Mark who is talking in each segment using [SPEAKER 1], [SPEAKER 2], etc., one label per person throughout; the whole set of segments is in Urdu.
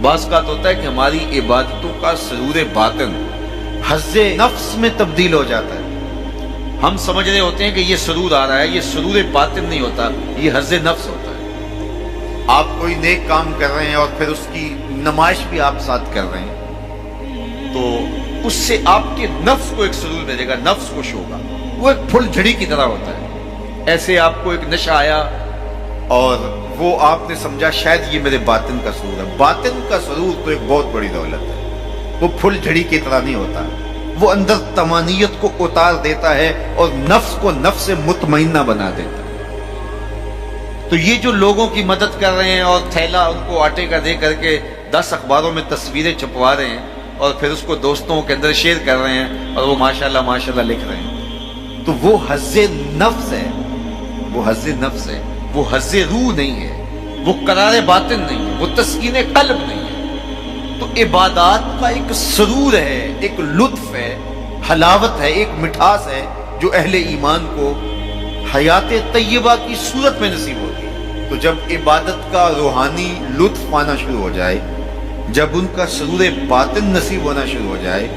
[SPEAKER 1] بعض کا ہوتا ہے کہ ہماری عبادتوں کا سرور باطن حظ نفس میں تبدیل ہو جاتا ہے. ہم سمجھ رہے ہوتے ہیں کہ یہ سرور آ رہا ہے، یہ سرور باطن نہیں ہوتا، یہ حظ نفس ہوتا ہے. آپ کوئی نیک کام کر رہے ہیں اور پھر اس کی نمائش بھی آپ ساتھ کر رہے ہیں، تو اس سے آپ کے نفس کو ایک سرور ملے گا، نفس خوش ہوگا. وہ ایک پھول جھڑی کی طرح ہوتا ہے. ایسے آپ کو ایک نشہ آیا اور وہ آپ نے سمجھا شاید یہ میرے باطن کا سرور ہے. باطن کا سرور تو ایک بہت بڑی دولت ہے. وہ پھول جھڑی کی طرح نہیں ہوتا، وہ اندر طمانینت کو اتار دیتا ہے اور نفس کو نفس مطمئنہ بنا دیتا ہے. تو یہ جو لوگوں کی مدد کر رہے ہیں اور تھیلا ان کو آٹے کا دے کر کے 10 اخباروں میں تصویریں چھپوا رہے ہیں اور پھر اس کو دوستوں کے اندر شیئر کر رہے ہیں اور وہ ماشاءاللہ ماشاءاللہ لکھ رہے ہیں، تو وہ حظ نفس ہے. وہ حظ نفس ہے، وہ حظ روح نہیں ہے، وہ قرار باطن نہیں ہے، وہ تسکین قلب نہیں ہے. تو عبادات کا ایک سرور ہے، ایک لطف ہے، حلاوت ہے، ایک مٹھاس ہے جو اہل ایمان کو حیات طیبہ کی صورت میں نصیب ہوتی ہے. تو جب عبادت کا روحانی لطف پانا شروع ہو جائے، جب ان کا سرور باطن نصیب ہونا شروع ہو جائے،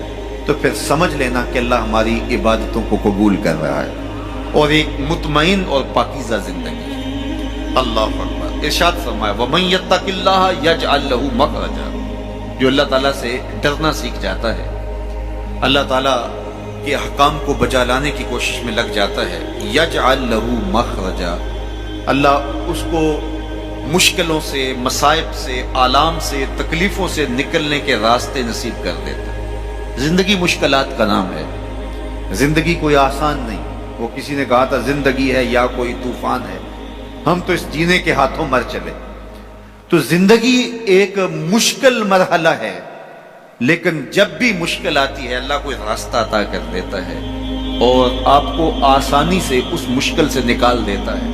[SPEAKER 1] تو پھر سمجھ لینا کہ اللہ ہماری عبادتوں کو قبول کر رہا ہے اور ایک مطمئن اور پاکیزہ زندگی. اللہ اکبر. ارشاد فرمایا وَمَن يَتَّقِ اللَّهَ يَجْعَل لَّهُ مَخْرَجًا. جو اللہ تعالیٰ سے ڈرنا سیکھ جاتا ہے، اللہ تعالیٰ کے احکام کو بجا لانے کی کوشش میں لگ جاتا ہے، یجعل لہ مخرجا، اللہ اس کو مشکلوں سے، مصائب سے، آلام سے، تکلیفوں سے نکلنے کے راستے نصیب کر دیتا ہے. زندگی مشکلات کا نام ہے، زندگی کوئی آسان نہیں. وہ کسی نے کہا تھا زندگی ہے یا کوئی طوفان ہے، ہم تو اس جینے کے ہاتھوں مر چلے. تو زندگی ایک مشکل مرحلہ ہے، لیکن جب بھی مشکل آتی ہے اللہ کوئی راستہ عطا کر دیتا ہے اور آپ کو آسانی سے اس مشکل سے نکال دیتا ہے.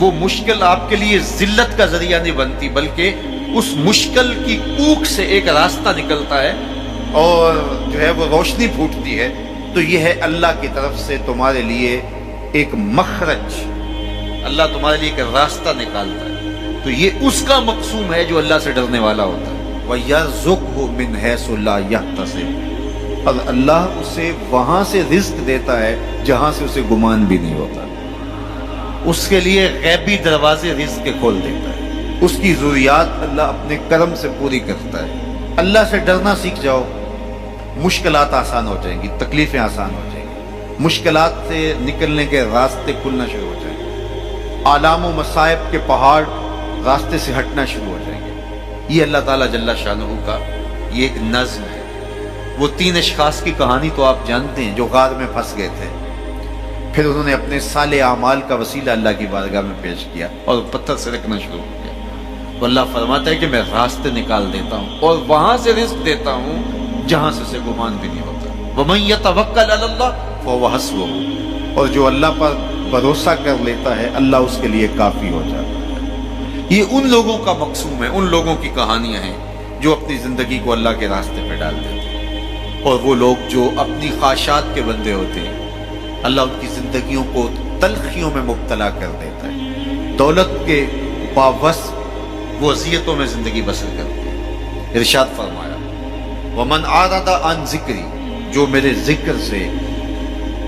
[SPEAKER 1] وہ مشکل آپ کے لیے ذلت کا ذریعہ نہیں بنتی، بلکہ اس مشکل کی کوکھ سے ایک راستہ نکلتا ہے اور جو ہے وہ روشنی پھوٹتی ہے. تو یہ ہے اللہ کی طرف سے تمہارے لیے ایک مخرج، اللہ تمہارے لیے ایک راستہ نکالتا ہے. تو یہ اس کا مقصوم ہے جو اللہ سے ڈرنے والا ہوتا ہے. وَيَرْزُقْهُ مِنْ حَيْثُ لَا يَحْتَسِبُ. اور اللہ اسے وہاں سے رزق دیتا ہے جہاں سے اسے گمان بھی نہیں ہوتا. اس کے لیے غیبی دروازے رزق کے کھول دیتا ہے. اس کی ضروریات اللہ اپنے کرم سے پوری کرتا ہے. اللہ سے ڈرنا سیکھ جاؤ، مشکلات آسان ہو جائیں گی، تکلیفیں آسان ہو جائیں گی، مشکلات سے نکلنے کے راستے کھلنا شروع ہو جائیں گے، آلام و مصائب کے پہاڑ راستے سے ہٹنا شروع ہو جائیں گے. یہ اللہ تعالیٰ جل شانہ کا یہ ایک نظم ہے. وہ 3 اشخاص کی کہانی تو آپ جانتے ہیں جو غار میں پھنس گئے تھے، پھر انہوں نے اپنے صالح اعمال کا وسیلہ اللہ کی بارگاہ میں پیش کیا اور پتھر سے رکھنا شروع کیا. تو اللہ فرماتا ہے کہ میں راستے نکال دیتا ہوں اور وہاں سے رزق دیتا ہوں جہاں سے اسے گمان بھی نہیں ہوتا. وَمَن يَتَوَکَّلْ عَلَى اللَّهِ فَهُوَ حَسْبُهُ. اور جو اللہ پر بھروسہ کر لیتا ہے اللہ اس کے لیے کافی ہو جاتا ہے. یہ ان لوگوں کا مقصوم ہے، ان لوگوں کی کہانیاں ہیں جو اپنی زندگی کو اللہ کے راستے پہ ڈال دیتے ہیں. اور وہ لوگ جو اپنی خواہشات کے بندے ہوتے ہیں، اللہ ان کی زندگیوں کو تلخیوں میں مبتلا کر دیتا ہے. دولت کے باوس وہ اذیتوں میں زندگی بسر کرتے ہیں. ارشاد فرمایا وَمَنْ أَعْرَضَ عَنْ ذِكْرِي. جو میرے ذکر سے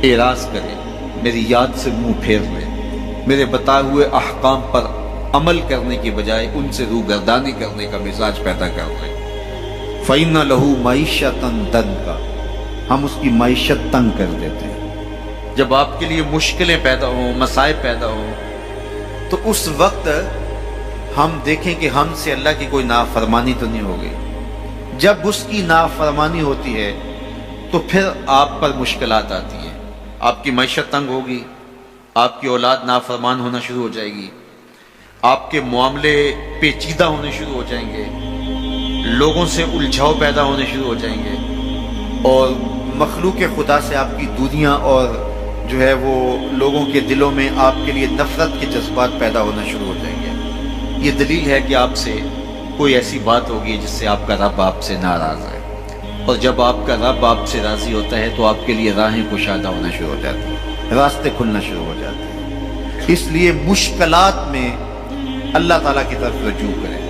[SPEAKER 1] اعراض کرے، میری یاد سے منہ پھیر لے، میرے بتائے ہوئے احکام پر عمل کرنے کی بجائے ان سے روگردانی کرنے کا مزاج پیدا کر لے، فَإِنَّ لَهُ مَعِيشَةً ضَنْكَ. ہم اس کی معیشت تنگ کر دیتے ہیں. جب آپ کے لیے مشکلیں پیدا ہوں، مصائب پیدا ہوں، تو اس وقت ہم دیکھیں کہ ہم سے اللہ کی کوئی نافرمانی تو نہیں ہوگی. جب اس کی نافرمانی ہوتی ہے تو پھر آپ پر مشکلات آتی ہیں، آپ کی معیشت تنگ ہوگی، آپ کی اولاد نافرمان ہونا شروع ہو جائے گی، آپ کے معاملے پیچیدہ ہونے شروع ہو جائیں گے، لوگوں سے الجھاؤ پیدا ہونے شروع ہو جائیں گے، اور مخلوق خدا سے آپ کی دوریاں اور جو ہے وہ لوگوں کے دلوں میں آپ کے لیے نفرت کے جذبات پیدا ہونا شروع ہو جائیں گے. یہ دلیل ہے کہ آپ سے کوئی ایسی بات ہوگی جس سے آپ کا رب آپ سے ناراض ہے، اور جب آپ کا رب آپ سے راضی ہوتا ہے تو آپ کے لیے راہیں کشادہ ہونا شروع ہو جاتی ہیں، راستے کھلنا شروع ہو جاتے ہیں. اس لیے مشکلات میں اللہ تعالیٰ کی طرف رجوع کریں.